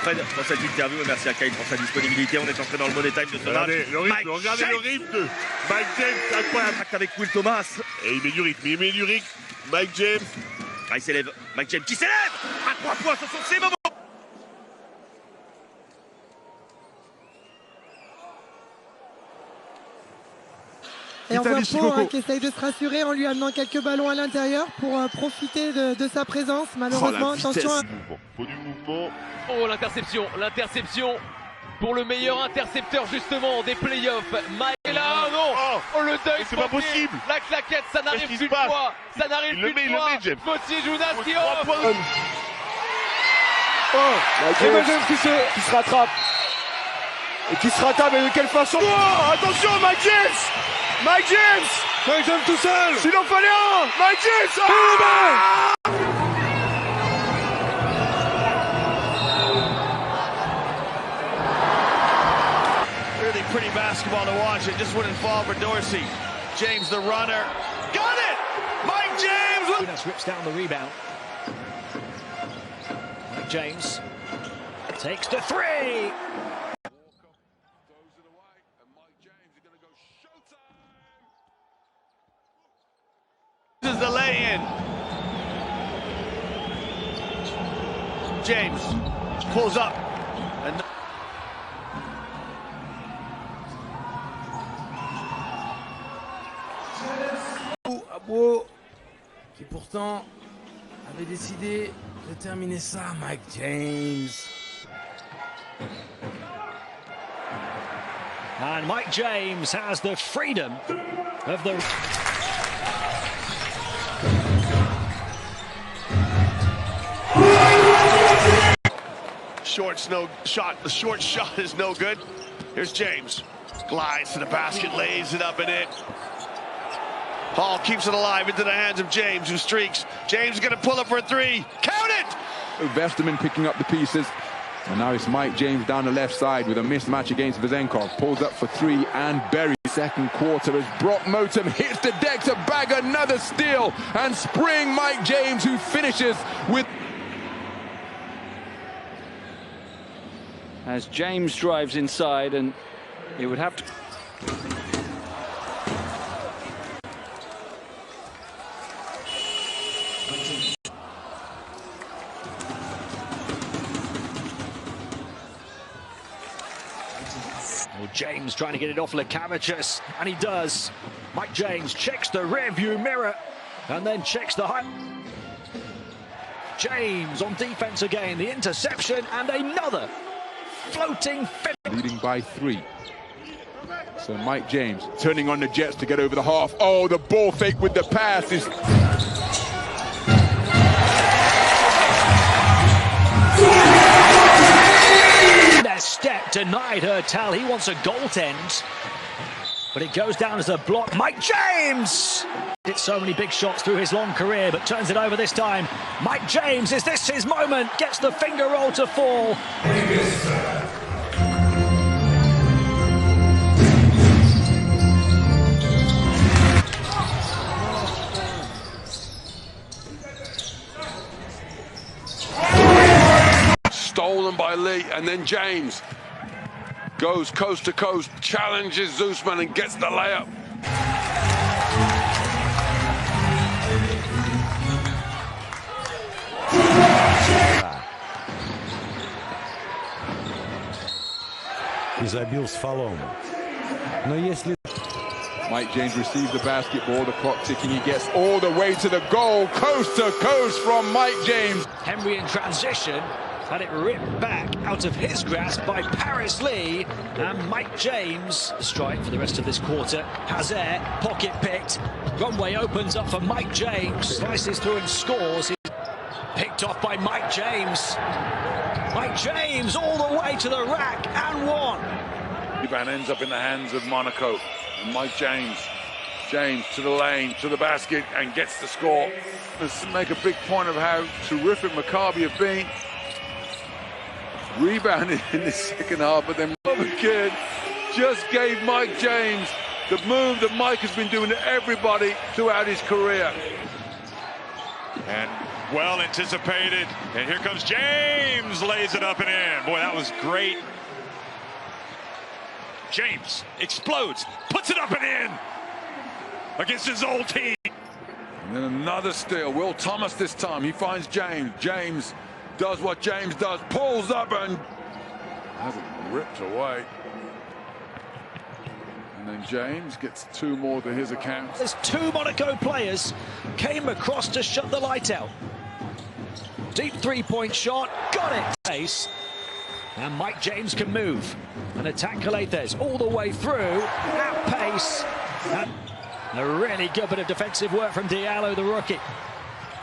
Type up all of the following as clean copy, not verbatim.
Fred dans cette interview. Et merci à Kyle pour sa disponibilité. On est entré dans le money time de ce match. Regardez le rythme de Mike James, incroyable. Avec Will Thomas. Et il met du rythme, Mike James. Il s'élève. Mike James qui s'élève à 3 points, ce sont ses moments. Et on voit Pau qui essaye de se rassurer en lui amenant quelques ballons à l'intérieur pour profiter de sa présence. Malheureusement, attention. Faut du mouvement. Oh, l'interception pour le meilleur intercepteur justement des playoffs. Mike est là, non. Oh, le deuil. C'est pas possible. La claquette, ça n'arrive plus de fois. Ça n'arrive plus de fois. Gauthier Jounas qui offre. James qui se rattrape. Et qui se rattrape, mais de quelle façon? Oh, attention, Mike James! Mike James tout seul! S'il en fallait un! Mike James! Oh, really pretty basketball to watch. It just wouldn't fall for Dorsey. James the runner. Got it! Mike James! Jounas rips down the rebound. Mike James takes the three! This is the lay-in. James pulls up. And Abo, qui pourtant avait décidé de terminer ça, Mike James. And Mike James has the freedom of the... The short shot is no good. Here's James. Glides to the basket, lays it up and in. Hall keeps it alive into the hands of James, who streaks. James is going to pull up for a three. Count it! Vesterman picking up the pieces. And now it's Mike James down the left side with a mismatch against Vezenkov. Pulls up for three and buries. Second quarter as Brock Motum hits the deck to bag another steal. And spring Mike James, who finishes with... As James drives inside, and it would have to... Well, James trying to get it off Lekavicius, and he does. Mike James checks the rearview mirror, and then checks the height. James on defense again, the interception, and another floating leading by 3. So Mike James turning on the Jets to get over the half. Oh, the ball fake with the pass is... Their step denied Hurtel. He wants a goaltend, but it goes down as a block. Mike James! Hit so many big shots through his long career, but turns it over this time. Mike James, is this his moment? Gets the finger roll to fall. Stolen by Lee, and then James goes coast to coast, challenges Zeusman and gets the layup. И забил с фолом. Но если... Mike James receives the basketball, the clock ticking, he gets all the way to the goal, coast to coast from Mike James. Henry in transition, had it ripped back out of his grasp by Paris Lee, and Mike James, the strike for the rest of this quarter. Hazer, pocket picked, runway opens up for Mike James, slices through and scores. Picked off by Mike James. Mike James all the way to the rack and one. Rebound ends up in the hands of Monaco. And Mike James to the lane, to the basket, and gets the score. Let's make a big point of how terrific Maccabi have been. Rebounded in the second half, but then Robert Kidd just gave Mike James the move that Mike has been doing to everybody throughout his career. And Well anticipated. And here comes James, lays it up and in. Boy, that was great. James explodes, puts it up and in against his old team. And then another steal. Will Thomas this time. He finds James. James does what James does. Pulls up and has it ripped away. And then James gets 2 more to his account. There's 2 Monaco players came across to shut the light out. Deep 3-point shot. Got it. Pace. And Mike James can move and attack Calates all the way through at pace. And a really good bit of defensive work from Diallo, the rookie.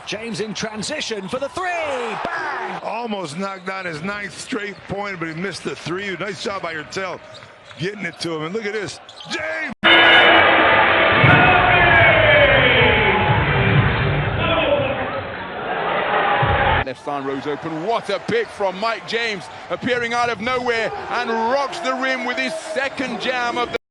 James in transition for the 3. Bang! Almost knocked down his 9th straight point, but he missed the 3. Nice job by Hurtel getting it to him. And look at this. James! Left side rows open. What a pick from Mike James, appearing out of nowhere and rocks the rim with his second jam of the